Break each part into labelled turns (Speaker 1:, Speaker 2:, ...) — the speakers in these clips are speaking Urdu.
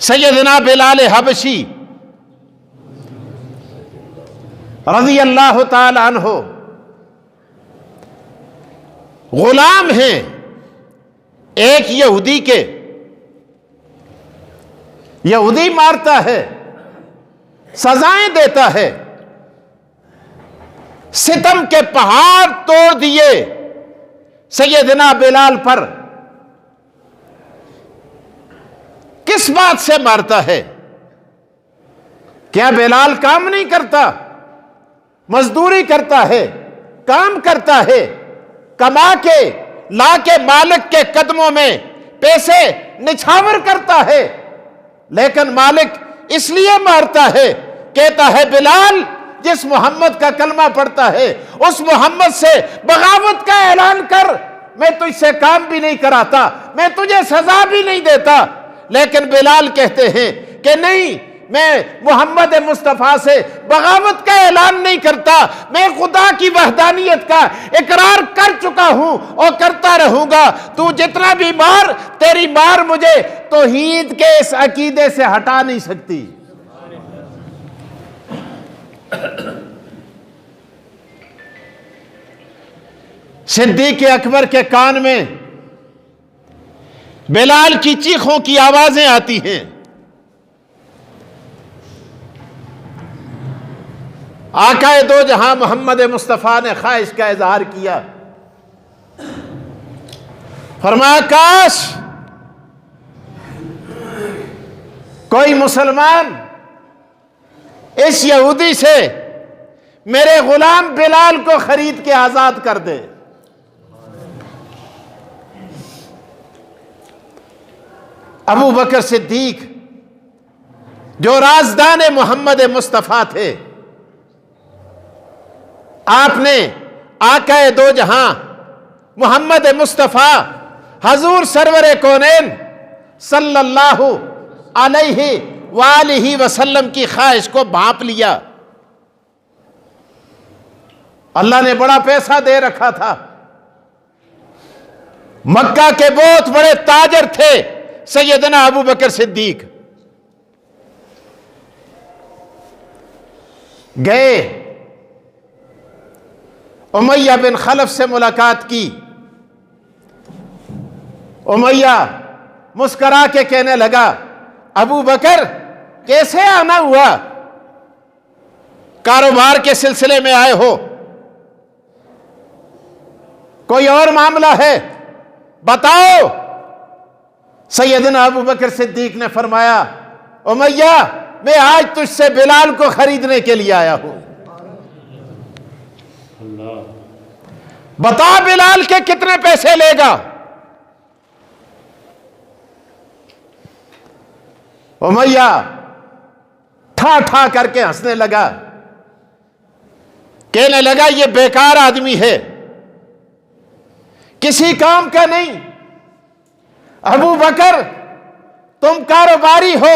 Speaker 1: سیدنا بلال حبشی رضی اللہ تعالی عنہ غلام ہیں ایک یہودی کے. یہودی مارتا ہے، سزائیں دیتا ہے، ستم کے پہاڑ توڑ دیے سیدنا بلال پر. کس بات سے مارتا ہے؟ کیا بلال کام نہیں کرتا؟ مزدوری کرتا ہے، کام کرتا ہے، کما کے لا کے مالک کے قدموں میں پیسے نچھاور کرتا ہے، لیکن مالک اس لیے مارتا ہے، کہتا ہے بلال جس محمد کا کلمہ پڑھتا ہے اس محمد سے بغاوت کا اعلان کر. میں تجھ سے کام بھی نہیں کراتا، میں تجھے سزا بھی نہیں دیتا. لیکن بلال کہتے ہیں کہ نہیں، میں محمد مصطفیٰ سے بغاوت کا اعلان نہیں کرتا، میں خدا کی وحدانیت کا اقرار کر چکا ہوں اور کرتا رہوں گا. تو جتنا بھی مار، تیری مار مجھے توحید کے اس عقیدے سے ہٹا نہیں سکتی. صدیق اکبر کے کان میں بلال کی چیخوں کی آوازیں آتی ہیں. آقا دو جہاں محمد مصطفیٰ نے خواہش کا اظہار کیا، فرمایا کاش کوئی مسلمان اس یہودی سے میرے غلام بلال کو خرید کے آزاد کر دے. ابو بکر صدیق جو رازدان محمد مصطفیٰ تھے، آپ نے آقا دو جہاں محمد مصطفیٰ حضور سرور کونین صلی اللہ علیہ وآلہ وسلم کی خواہش کو بھانپ لیا. اللہ نے بڑا پیسہ دے رکھا تھا، مکہ کے بہت بڑے تاجر تھے سیدنا ابو بکر صدیق. گئے، امیہ بن خلف سے ملاقات کی. امیہ مسکرا کے کہنے لگا ابو بکر کیسے آنا ہوا؟ کاروبار کے سلسلے میں آئے ہو؟ کوئی اور معاملہ ہے؟ بتاؤ. سیدنا ابو بکر صدیق نے فرمایا امیہ میں آج تجھ سے بلال کو خریدنے کے لیے آیا ہوں. بتا بلال کے کتنے پیسے لے گا؟ امیہ ٹھا ٹھا کر کے ہنسنے لگا، کہنے لگا یہ بیکار آدمی ہے، کسی کام کا نہیں. ابو بکر تم کاروباری ہو،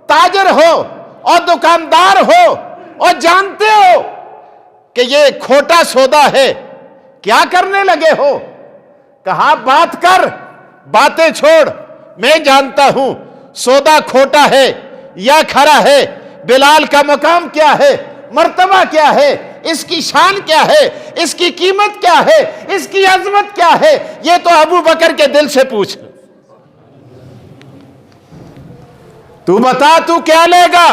Speaker 1: تاجر ہو اور دکاندار ہو اور جانتے ہو کہ یہ کھوٹا سودا ہے، کیا کرنے لگے ہو؟ کہا بات کر، باتیں چھوڑ، میں جانتا ہوں سودا کھوٹا ہے یا کھرا ہے. بلال کا مقام کیا ہے، مرتبہ کیا ہے، اس کی شان کیا ہے، اس کی قیمت کیا ہے، اس کی عظمت کیا ہے، یہ تو ابو بکر کے دل سے پوچھ. تو بتا تو کیا لے گا؟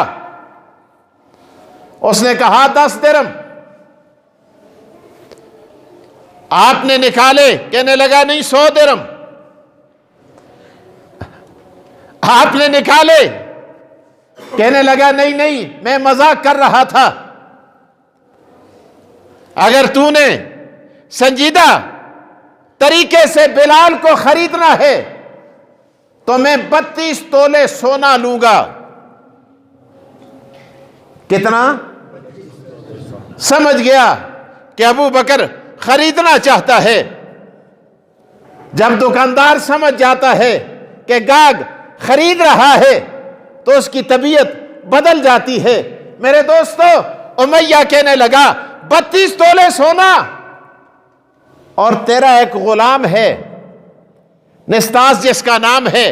Speaker 1: اس نے کہا 10 درہم. آپ نے نکالے، کہنے لگا نہیں 100 درہم. آپ نے نکالے، کہنے لگا نہیں میں مذاق کر رہا تھا. اگر تو نے سنجیدہ طریقے سے بلال کو خریدنا ہے تو میں 32 تولے سونا لوں گا. کتنا؟ سمجھ گیا کہ ابو بکر خریدنا چاہتا ہے. جب دکاندار سمجھ جاتا ہے کہ گاہک خرید رہا ہے تو اس کی طبیعت بدل جاتی ہے. میرے دوستو، امیہ کہنے لگا 32 تولے سونا، اور تیرا ایک غلام ہے نستاس جس کا نام ہے،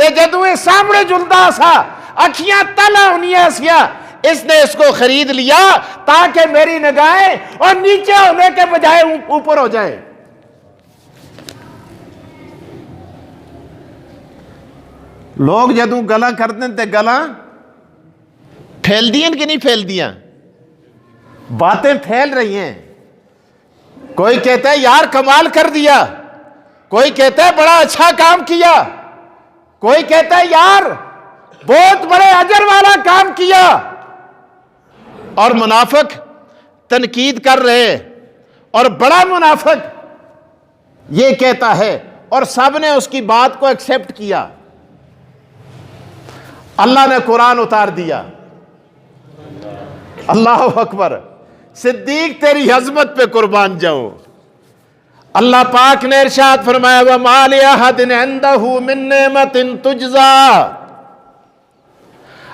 Speaker 1: تے جدوں اے سامنے جلدا سا اکھیاں تلا ہونیاں سیا، اس نے اس کو خرید لیا تاکہ میری نگاہیں اور نیچے ہونے کے بجائے اوپر ہو جائیں۔ لوگ جدوں گلاں کرتے تے گلاں پھیل دیاں کہ نہیں پھیل دیاں؟ باتیں پھیل رہی ہیں۔ کوئی کہتا ہے یار کمال کر دیا، کوئی کہتا ہے بڑا اچھا کام کیا، کوئی کہتا ہے یار بہت بڑے اجر والا کام کیا، اور منافق تنقید کر رہے، اور بڑا منافق یہ کہتا ہے، اور سب نے اس کی بات کو ایکسپٹ کیا۔ اللہ نے قرآن اتار دیا۔ اللہ اکبر، صدیق تیری عظمت پہ قربان جاؤں۔ اللہ پاک نے ارشاد فرمایا وَمَا لِأَحَدٍ عِندَهُ مِن نِعْمَةٍ تُجْزَىٰ۔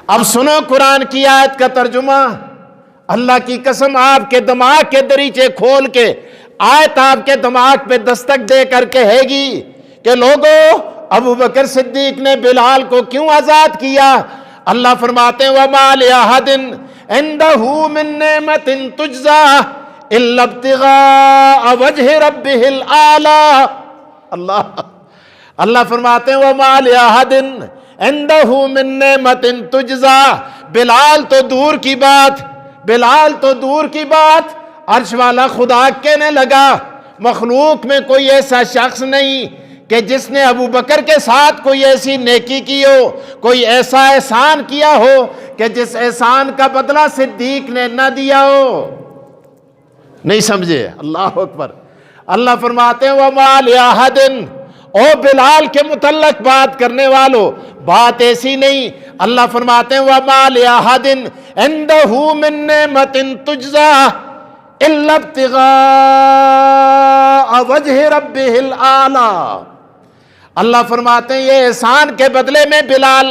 Speaker 1: اب سنو قرآن کی آیت کا ترجمہ۔ اللہ کی قسم آپ کے دماغ کے دریچے کھول کے آیت آپ کے دماغ پہ دستک دے کر کہے گی کہ لوگوں ابو بکر صدیق نے بلال کو کیوں آزاد کیا؟ اللہ فرماتے ہیں وَمَا لِأَحَدٍ عِندَهُ مِن نِعْمَةٍ تُجْزَىٰ إِلَّا ابْتِغَاءَ وَجْهِ رَبِّهِ الْأَعْلَىٰ۔ اللہ فرماتے ہیں وَمَا لِأَحَدٍ عِندَهُ مِن نِعْمَةٍ تُجْزَىٰ۔ بلال تو دور کی بات، بلال تو دور کی بات، عرش والا خدا کہنے لگا مخلوق میں کوئی ایسا شخص نہیں کہ جس نے ابو بکر کے ساتھ کوئی ایسی نیکی کی ہو، کوئی ایسا احسان کیا ہو کہ جس احسان کا بدلہ صدیق نے نہ دیا ہو۔ نہیں سمجھے؟ اللہ اکبر۔ اللہ فرماتے ہیں وَمَا لِأَحَدٍ، او بلال کے متعلق بات کرنے والوں بات ایسی نہیں۔ اللہ فرماتے ہیں وَمَا لِأَحَدٍ عِندَهُ مِن نِعْمَةٍ تُجْزَىٰ إِلَّا ابْتِغَاءَ وَجْهِ رَبِّهِ الْأَعْلَىٰ۔ اللہ فرماتے ہیں یہ احسان کے بدلے میں بلال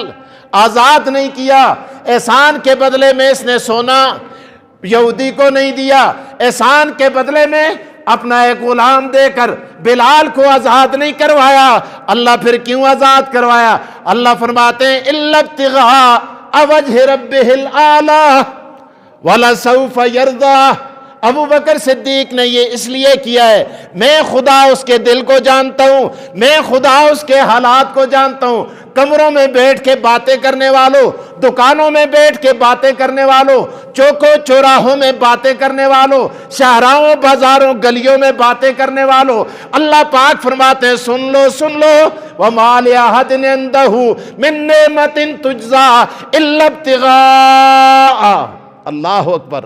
Speaker 1: آزاد نہیں کیا، احسان کے بدلے میں اس نے سونا یہودی کو نہیں دیا، احسان کے بدلے میں اپنا ایک غلام دے کر بلال کو آزاد نہیں کروایا۔ اللہ پھر کیوں آزاد کروایا؟ اللہ فرماتے ہیں اِلَّا ابْتِغَاءَ وَجْهِ رَبِّهِ الْأَعْلَىٰ وَلَسَوْفَ يَرْضَىٰ۔ ابو بکر صدیق نے یہ اس لیے کیا ہے، میں خدا اس کے دل کو جانتا ہوں، میں خدا اس کے حالات کو جانتا ہوں۔ کمروں میں بیٹھ کے باتیں کرنے والوں، دکانوں میں بیٹھ کے باتیں کرنے والوں، چوکوں چوراہوں میں باتیں کرنے والوں، شاہراہوں بازاروں گلیوں میں باتیں کرنے والوں، اللہ پاک فرماتے ہیں سن لو سن لو وَمَا لِأَحَدٍ عِندَهُ مِن نِعْمَةٍ تُجْزَىٰ إِلَّا ابْتِغَاءَ، اللہ اکبر،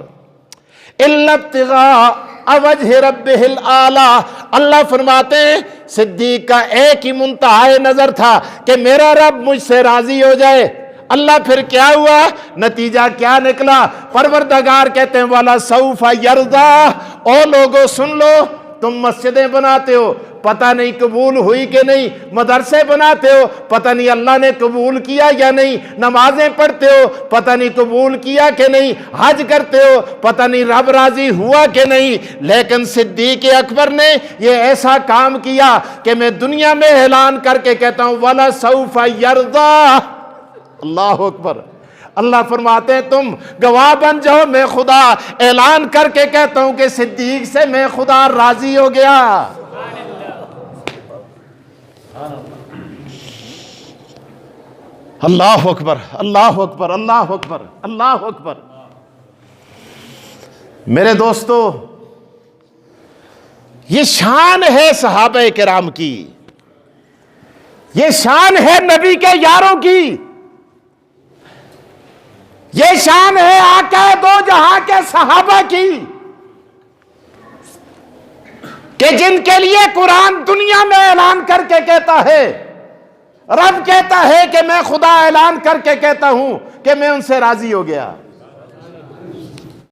Speaker 1: إِلَّا ابْتِغَاءَ وَجْهِ رَبِّهِ الْأَعْلَىٰ۔ اللہ فرماتے ہیں صدیق کا ایک ہی منتہا نظر تھا کہ میرا رب مجھ سے راضی ہو جائے۔ اللہ پھر کیا ہوا؟ نتیجہ کیا نکلا؟ پروردگار کہتے ہیں وَلَسَوْفَ يَرْضَىٰ۔ او لوگو سن لو، تم مسجدیں بناتے ہو، پتہ نہیں قبول ہوئی کہ نہیں، مدرسے بناتے ہو، پتہ نہیں اللہ نے قبول کیا یا نہیں، نمازیں پڑھتے ہو، پتہ نہیں قبول کیا کہ نہیں، حج کرتے ہو، پتہ نہیں رب راضی ہوا کہ نہیں، لیکن صدیق اکبر نے یہ ایسا کام کیا کہ میں دنیا میں اعلان کر کے کہتا ہوں وَلَسَوْفَ يَرْضَىٰ۔ اللہ اکبر۔ اللہ فرماتے ہیں تم گواہ بن جاؤ، میں خدا اعلان کر کے کہتا ہوں کہ صدیق سے میں خدا راضی ہو گیا۔ اللہ اکبر، اللہ اکبر، اللہ اکبر، اللہ اکبر۔ میرے دوستو، یہ شان ہے صحابہ کرام کی، یہ شان ہے نبی کے یاروں کی، یہ شان ہے آقا دو جہاں کے صحابہ کی، کہ جن کے لیے قرآن دنیا میں اعلان کر کے کہتا ہے، رب کہتا ہے کہ میں خدا اعلان کر کے کہتا ہوں کہ میں ان سے راضی ہو گیا۔